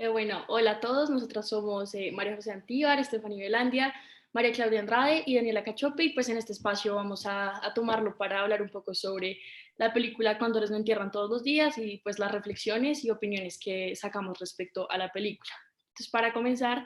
Bueno, hola a todos, nosotras somos María José Antíbar, Estefanía Velandia, María Claudia Andrade y Daniela Cachope, y pues en este espacio vamos a tomarlo para hablar un poco sobre la película Cóndores no entierran todos los días y pues las reflexiones y opiniones que sacamos respecto a la película. Entonces, para comenzar,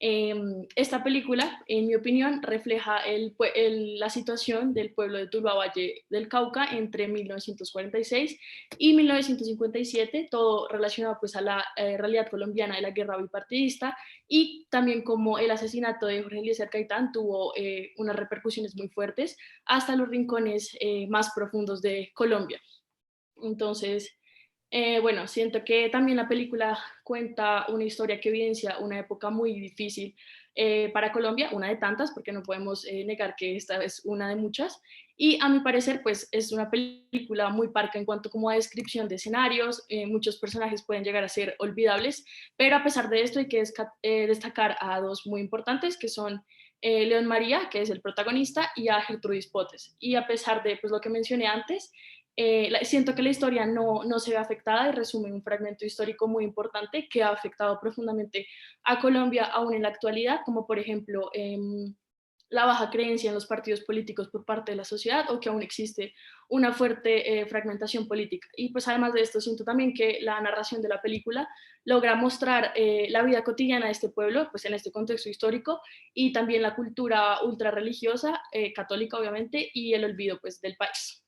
eh, esta película, en mi opinión, refleja la situación del pueblo de Tuluá Valle del Cauca entre 1946 y 1957, todo relacionado pues a la realidad colombiana de la guerra bipartidista y también como el asesinato de Jorge Eliezer Gaitán tuvo unas repercusiones muy fuertes hasta los rincones más profundos de Colombia. Entonces, bueno, siento que también la película cuenta una historia que evidencia una época muy difícil para Colombia, una de tantas, porque no podemos negar que esta es una de muchas. Y a mi parecer, pues es una película muy parca en cuanto como a descripción de escenarios, muchos personajes pueden llegar a ser olvidables, pero a pesar de esto hay que destacar a dos muy importantes, que son León María, que es el protagonista, y a Gertrudis Potes. Y a pesar de pues, lo que mencioné antes, siento que la historia no se ve afectada y resume un fragmento histórico muy importante que ha afectado profundamente a Colombia aún en la actualidad, como por ejemplo la baja creencia en los partidos políticos por parte de la sociedad o que aún existe una fuerte fragmentación política. Y pues además de esto siento también que la narración de la película logra mostrar la vida cotidiana de este pueblo, pues en este contexto histórico, y también la cultura ultra religiosa, católica obviamente, y el olvido pues del país.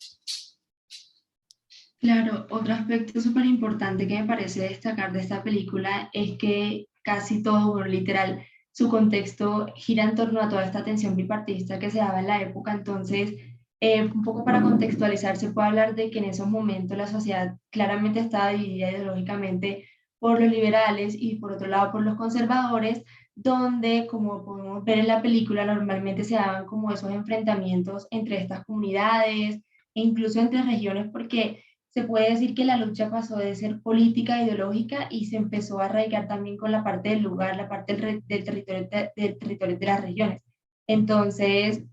Claro, otro aspecto súper importante que me parece destacar de esta película es que casi todo, bueno, literal, su contexto gira en torno a toda esta tensión bipartidista que se daba en la época. Entonces, un poco para contextualizar, se puede hablar de que en esos momentos la sociedad claramente estaba dividida ideológicamente por los liberales y por otro lado por los conservadores, donde, como podemos ver en la película, normalmente se daban como esos enfrentamientos entre estas comunidades e incluso entre regiones, porque se puede decir que la lucha pasó de ser política, ideológica y se empezó a arraigar también con la parte del lugar, la parte del territorio, del territorio de las regiones. Entonces,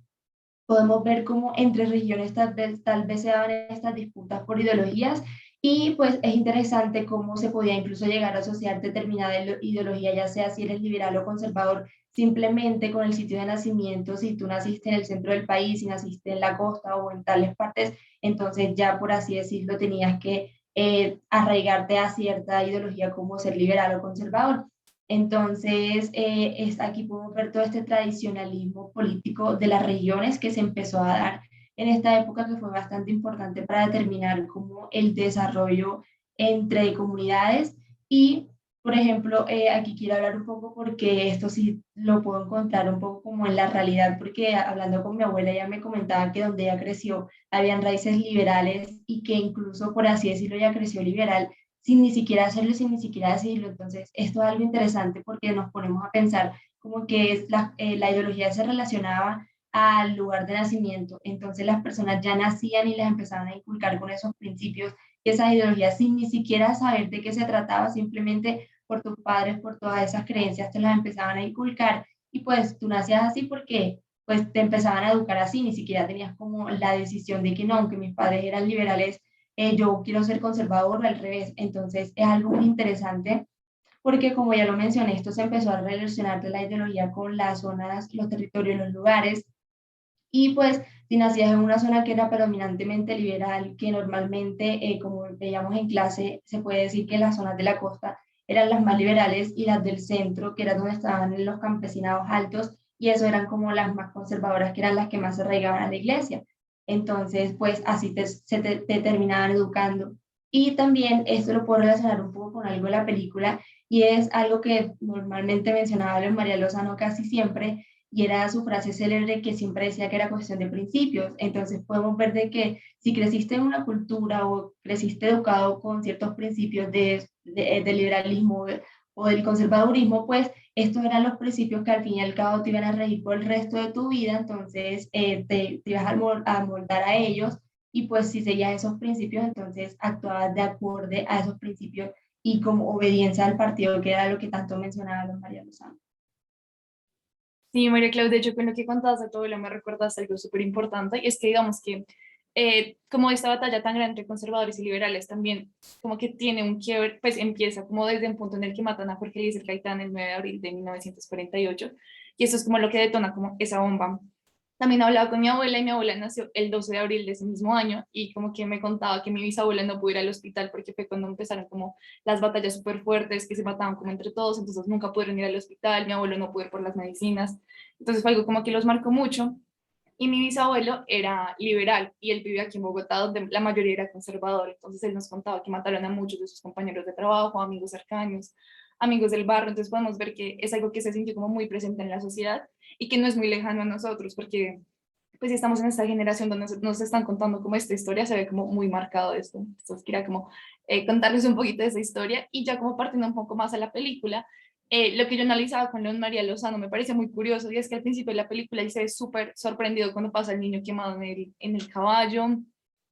podemos ver cómo entre regiones tal vez se daban estas disputas por ideologías y pues es interesante cómo se podía incluso llegar a asociar determinada ideología, ya sea si eres liberal o conservador, simplemente con el sitio de nacimiento, si tú naciste en el centro del país, si naciste en la costa o en tales partes, entonces ya por así decirlo tenías que arraigarte a cierta ideología como ser liberal o conservador. Entonces, aquí podemos ver todo este tradicionalismo político de las regiones que se empezó a dar en esta época, que fue bastante importante para determinar cómo el desarrollo entre comunidades. Y, por ejemplo, aquí quiero hablar un poco porque esto sí lo puedo encontrar un poco como en la realidad, porque hablando con mi abuela, ella me comentaba que donde ella creció habían raíces liberales y que incluso, por así decirlo, ella creció liberal sin ni siquiera hacerlo, sin ni siquiera decirlo. Entonces, esto es algo interesante porque nos ponemos a pensar como que la ideología se relacionaba al lugar de nacimiento. Entonces, las personas ya nacían y les empezaban a inculcar con esos principios y esas ideologías sin ni siquiera saber de qué se trataba, simplemente por tus padres, por todas esas creencias, te las empezaban a inculcar y pues tú nacías así porque pues te empezaban a educar así, ni siquiera tenías como la decisión de que no, aunque mis padres eran liberales, yo quiero ser conservador o al revés. Entonces es algo muy interesante porque como ya lo mencioné, esto se empezó a relacionar de la ideología con las zonas, los territorios, los lugares. Y pues si nacías en una zona que era predominantemente liberal, que normalmente, como veíamos en clase, se puede decir que las zonas de la costa eran las más liberales y las del centro, que era donde estaban los campesinados altos, y eso eran como las más conservadoras, que eran las que más se arraigaban a la iglesia. Entonces, pues así te terminaban educando. Y también esto lo puedo relacionar un poco con algo de la película, y es algo que normalmente mencionaba Luis María Lozano casi siempre, y era su frase célebre que siempre decía que era cuestión de principios. Entonces podemos ver de que si creciste en una cultura o creciste educado con ciertos principios de liberalismo o del conservadurismo, pues estos eran los principios que al fin y al cabo te iban a regir por el resto de tu vida. Entonces te ibas a moldar a ellos, y pues si seguías esos principios, entonces actuabas de acuerdo a esos principios y como obediencia al partido, que era lo que tanto mencionaba los María Lozano. Sí, María Claudia, de hecho, con lo que contaste de todo, me recordaste algo súper importante, y es que digamos que como esta batalla tan grande entre conservadores y liberales también como que tiene un quiebre, pues empieza como desde un punto en el que matan a Jorge Eliezer Gaitán el 9 de abril de 1948, y eso es como lo que detona como esa bomba. También hablaba con mi abuela y mi abuela nació el 12 de abril de ese mismo año y como que me contaba que mi bisabuela no pudo ir al hospital porque fue cuando empezaron como las batallas súper fuertes que se mataban como entre todos, entonces nunca pudieron ir al hospital, mi abuelo no pudo ir por las medicinas, entonces fue algo como que los marcó mucho. Y mi bisabuelo era liberal y él vivía aquí en Bogotá, donde la mayoría era conservador. Entonces él nos contaba que mataron a muchos de sus compañeros de trabajo, amigos cercanos, amigos del barrio. Entonces podemos ver que es algo que se sintió como muy presente en la sociedad y que no es muy lejano a nosotros, porque pues si estamos en esta generación donde nos están contando como esta historia, se ve como muy marcado esto. Entonces quería como contarles un poquito de esa historia y ya como partiendo un poco más a la película, lo que yo analizaba con León María Lozano me parece muy curioso y es que al principio de la película él se ve súper sorprendido cuando pasa el niño quemado en el caballo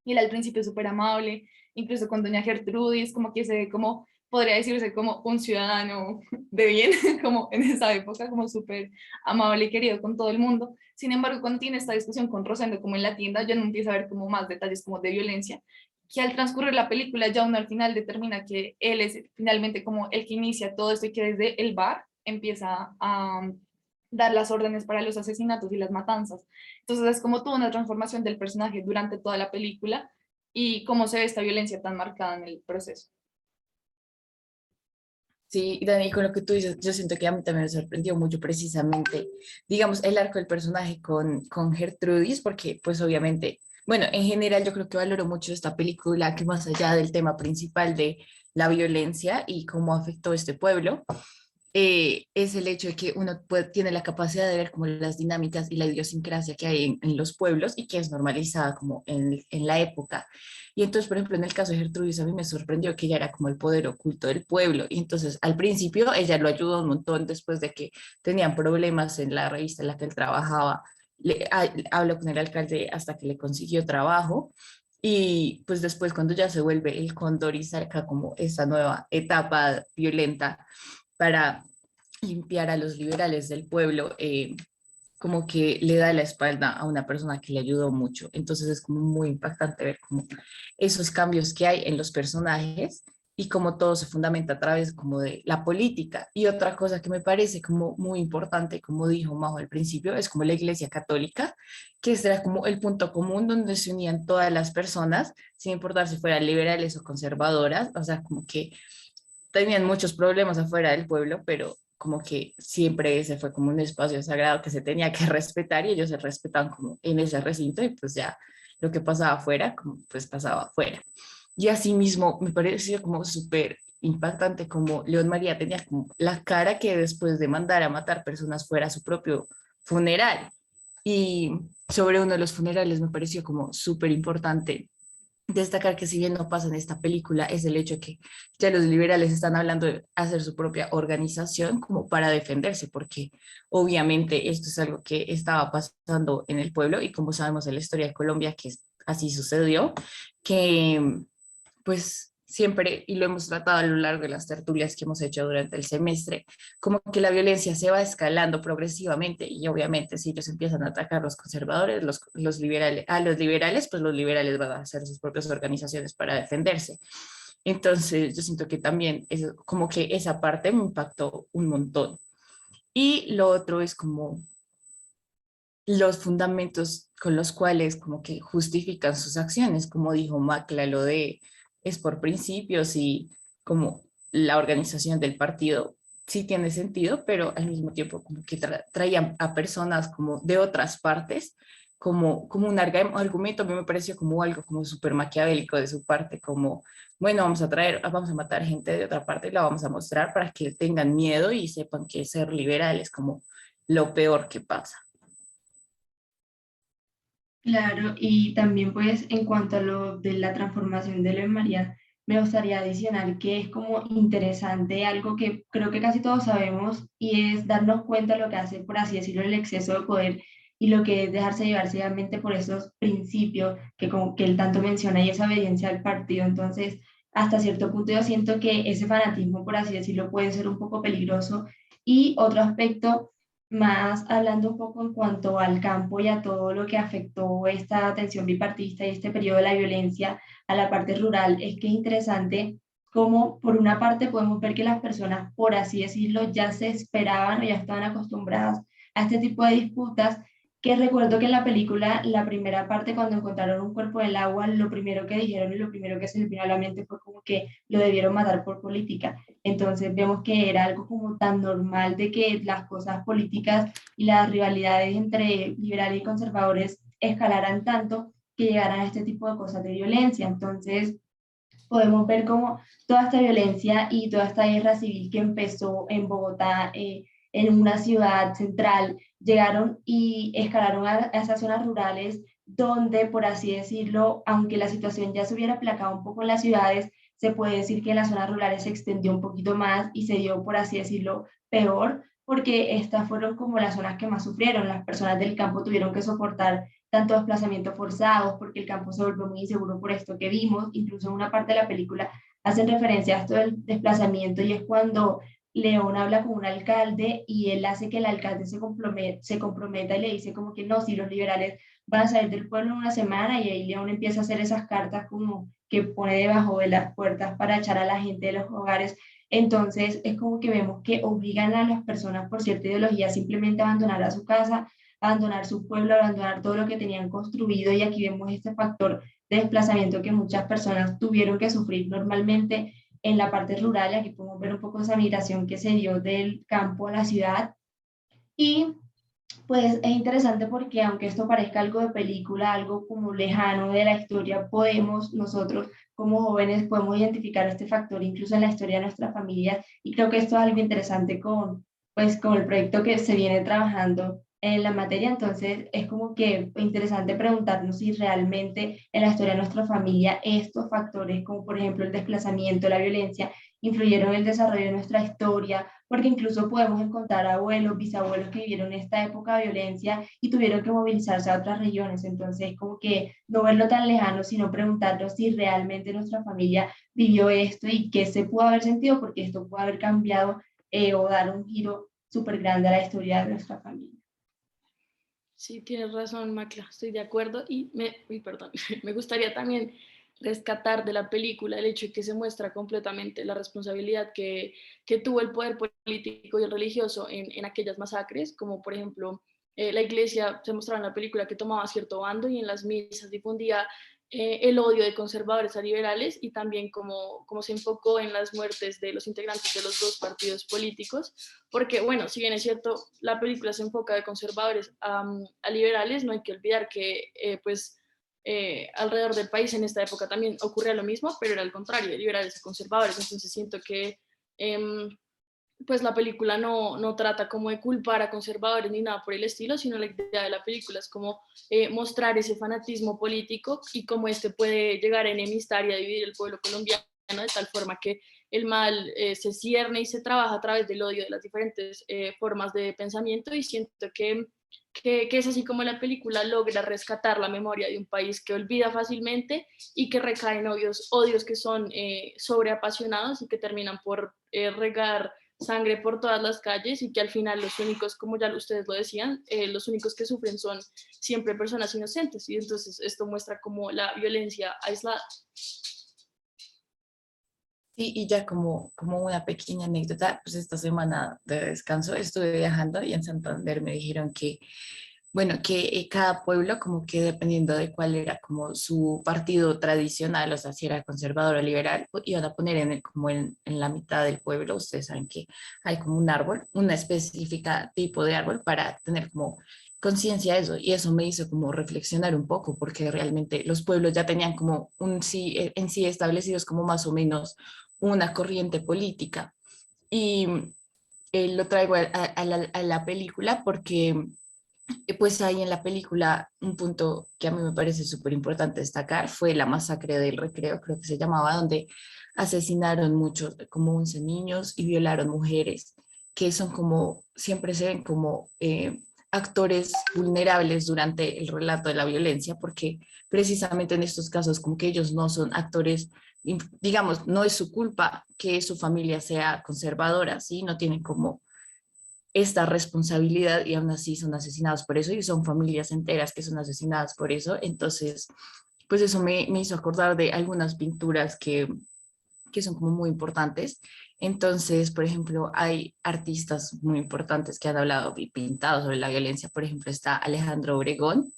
y él al principio es súper amable, incluso con doña Gertrudis, como que se ve como, podría decirse como un ciudadano de bien, como en esa época, como súper amable y querido con todo el mundo. Sin embargo, cuando tiene esta discusión con Rosendo, como en la tienda, ya no empieza a ver como más detalles como de violencia, que al transcurrir la película ya uno al final determina que él es finalmente como el que inicia todo esto y que desde el bar empieza a dar las órdenes para los asesinatos y las matanzas. Entonces es como toda una transformación del personaje durante toda la película y cómo se ve esta violencia tan marcada en el proceso. Sí, Dani, con lo que tú dices, yo siento que a mí también me sorprendió mucho precisamente, digamos, el arco del personaje con Gertrudis, porque pues obviamente, bueno, en general yo creo que valoro mucho esta película, que más allá del tema principal de la violencia y cómo afectó este pueblo, es el hecho de que uno tiene la capacidad de ver como las dinámicas y la idiosincrasia que hay en los pueblos y que es normalizada como en la época. Y entonces, por ejemplo, en el caso de Gertrudis, a mí me sorprendió que ella era como el poder oculto del pueblo. Y entonces, al principio, ella lo ayudó un montón después de que tenían problemas en la revista en la que él trabajaba. Habló con el alcalde hasta que le consiguió trabajo. Y pues después, cuando ya se vuelve el cóndor y saca como esa nueva etapa violenta para limpiar a los liberales del pueblo, como que le da la espalda a una persona que le ayudó mucho. Entonces es como muy impactante ver como esos cambios que hay en los personajes y cómo todo se fundamenta a través como de la política. Y otra cosa que me parece como muy importante, como dijo Majo al principio, es como la Iglesia Católica, que era como el punto común donde se unían todas las personas, sin importar si fueran liberales o conservadoras, o sea, como que tenían muchos problemas afuera del pueblo, pero como que siempre ese fue como un espacio sagrado que se tenía que respetar y ellos se respetaban como en ese recinto y pues ya lo que pasaba afuera, como pues pasaba afuera. Y así mismo me pareció como súper impactante como León María tenía como la cara que después de mandar a matar personas fuera a su propio funeral. Y sobre uno de los funerales me pareció como súper importante destacar que si bien no pasa en esta película, es el hecho de que ya los liberales están hablando de hacer su propia organización como para defenderse, porque obviamente esto es algo que estaba pasando en el pueblo y como sabemos en la historia de Colombia que así sucedió, que pues siempre, y lo hemos tratado a lo largo de las tertulias que hemos hecho durante el semestre, como que la violencia se va escalando progresivamente y obviamente si ellos empiezan a atacar a los conservadores, los liberales, a los liberales, pues los liberales van a hacer sus propias organizaciones para defenderse. Entonces yo siento que también es como que esa parte me impactó un montón. Y lo otro es como los fundamentos con los cuales como que justifican sus acciones, como dijo Macla, lo de es por principios y como la organización del partido sí tiene sentido, pero al mismo tiempo como que traían a personas como de otras partes, como un argumento, a mí me pareció como algo como súper maquiavélico de su parte, como, bueno, vamos a matar gente de otra parte y la vamos a mostrar para que tengan miedo y sepan que ser liberal es como lo peor que pasa. Claro, y también pues en cuanto a lo de la transformación de Leo María, me gustaría adicionar que es como interesante algo que creo que casi todos sabemos y es darnos cuenta de lo que hace, por así decirlo, el exceso de poder y lo que es dejarse llevar ciegamente por esos principios que, como que él tanto menciona y esa obediencia al partido. Entonces, hasta cierto punto yo siento que ese fanatismo, por así decirlo, puede ser un poco peligroso. Y otro aspecto más hablando un poco en cuanto al campo y a todo lo que afectó esta atención bipartista y este periodo de la violencia a la parte rural, es que es interesante cómo por una parte podemos ver que las personas, por así decirlo, ya se esperaban o ya estaban acostumbradas a este tipo de disputas, que recuerdo que en la película, la primera parte, cuando encontraron un cuerpo en el agua, lo primero que dijeron y lo primero que se les vino a la mente fue como que lo debieron matar por política. Entonces vemos que era algo como tan normal de que las cosas políticas y las rivalidades entre liberales y conservadores escalaran tanto que llegaran a este tipo de cosas de violencia. Entonces podemos ver cómo toda esta violencia y toda esta guerra civil que empezó en Bogotá, en una ciudad central, llegaron y escalaron a esas zonas rurales donde, por así decirlo, aunque la situación ya se hubiera aplacado un poco en las ciudades, se puede decir que en las zonas rurales se extendió un poquito más y se dio, por así decirlo, peor, porque estas fueron como las zonas que más sufrieron. Las personas del campo tuvieron que soportar tanto desplazamientos forzados, porque el campo se volvió muy inseguro por esto que vimos, incluso en una parte de la película hacen referencia a esto del desplazamiento y es cuando León habla con un alcalde y él hace que el alcalde se comprometa y le dice como que no, si los liberales van a salir del pueblo en una semana y ahí León empieza a hacer esas cartas como que pone debajo de las puertas para echar a la gente de los hogares. Entonces es como que vemos que obligan a las personas por cierta ideología simplemente a abandonar a su casa, abandonar su pueblo, abandonar todo lo que tenían construido y aquí vemos este factor de desplazamiento que muchas personas tuvieron que sufrir normalmente en la parte rural. Aquí podemos ver un poco esa migración que se dio del campo a la ciudad y pues es interesante porque aunque esto parezca algo de película, algo como lejano de la historia, podemos nosotros como jóvenes podemos identificar este factor incluso en la historia de nuestra familia y creo que esto es algo interesante con el proyecto que se viene trabajando en la materia, entonces es como que interesante preguntarnos si realmente en la historia de nuestra familia estos factores como por ejemplo el desplazamiento, la violencia, influyeron en el desarrollo de nuestra historia porque incluso podemos encontrar abuelos, bisabuelos que vivieron esta época de violencia y tuvieron que movilizarse a otras regiones. Entonces, como que no verlo tan lejano, sino preguntarnos si realmente nuestra familia vivió esto y qué se pudo haber sentido, porque esto pudo haber cambiado o dar un giro súper grande a la historia de nuestra familia. Sí, tienes razón, Macla, estoy de acuerdo perdón, me gustaría también rescatar de la película el hecho de que se muestra completamente la responsabilidad que tuvo el poder político y el religioso en aquellas masacres, como por ejemplo la iglesia se mostraba en la película que tomaba cierto bando y en las misas difundía el odio de conservadores a liberales y también como se enfocó en las muertes de los integrantes de los dos partidos políticos, porque bueno, si bien es cierto, la película se enfoca de conservadores a liberales, no hay que olvidar que alrededor del país en esta época también ocurría lo mismo, pero era al contrario, de liberales a conservadores, entonces siento que pues la película no trata como de culpar a conservadores ni nada por el estilo, sino la idea de la película es como mostrar ese fanatismo político y cómo este puede llegar a enemistar y a dividir el pueblo colombiano de tal forma que el mal se cierne y se trabaja a través del odio de las diferentes formas de pensamiento y siento que es así como la película logra rescatar la memoria de un país que olvida fácilmente y que recaen odios que son sobreapasionados y que terminan por regar sangre por todas las calles y que al final los únicos, como ya ustedes lo decían, los únicos que sufren son siempre personas inocentes y entonces esto muestra como la violencia aislada. Y ya como una pequeña anécdota, pues esta semana de descanso estuve viajando y en Santander me dijeron que, bueno, que cada pueblo como que dependiendo de cuál era como su partido tradicional, o sea, si era conservador o liberal, iban a poner como en la mitad del pueblo, ustedes saben que hay como un árbol, una específica tipo de árbol para tener como conciencia de eso y eso me hizo como reflexionar un poco porque realmente los pueblos ya tenían como un sí en sí establecidos como más o menos una corriente política. Y lo traigo a la película porque pues ahí en la película un punto que a mí me parece súper importante destacar fue la masacre del Recreo, creo que se llamaba, donde asesinaron muchos, como 11 niños y violaron mujeres, que son como, siempre se ven como actores vulnerables durante el relato de la violencia, porque precisamente en estos casos como que ellos no son actores, digamos, no es su culpa que su familia sea conservadora, ¿sí? No tienen como esta responsabilidad y aún así son asesinados por eso y son familias enteras que son asesinadas por eso. Entonces, pues eso me hizo acordar de algunas pinturas que son como muy importantes. Entonces, por ejemplo, hay artistas muy importantes que han hablado y pintado sobre la violencia. Por ejemplo, está Alejandro Obregón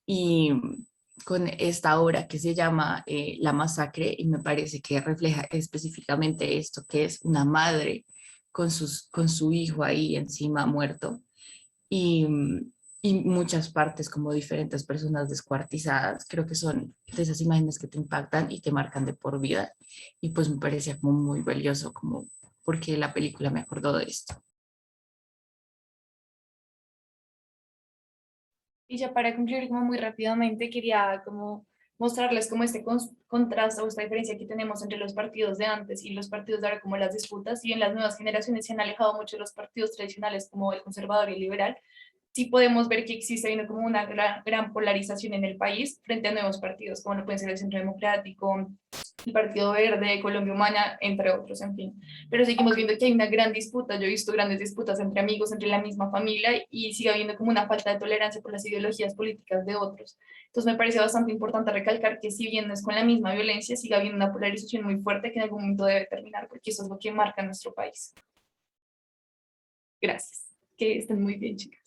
y con esta obra que se llama La Masacre, y me parece que refleja específicamente esto, que es una madre con su hijo ahí encima muerto y, y muchas partes como diferentes personas descuartizadas. Creo que son de esas imágenes que te impactan y te marcan de por vida, y pues me parecía como muy valioso, como porque la película me acordó de esto. Y ya para concluir como muy rápidamente, quería como mostrarles como este contraste o esta diferencia que tenemos entre los partidos de antes y los partidos de ahora, como las disputas, y en las nuevas generaciones se han alejado mucho de los partidos tradicionales como el conservador y el liberal. Sí podemos ver que existe habiendo como una gran polarización en el país frente a nuevos partidos, como lo pueden ser el Centro Democrático, el Partido Verde, Colombia Humana, entre otros, en fin. Pero seguimos viendo que hay una gran disputa. Yo he visto grandes disputas entre amigos, entre la misma familia, y sigue habiendo como una falta de tolerancia por las ideologías políticas de otros. Entonces me parece bastante importante recalcar que si bien no es con la misma violencia, sigue habiendo una polarización muy fuerte que en algún momento debe terminar, porque eso es lo que marca nuestro país. Gracias. Que estén muy bien, chicas.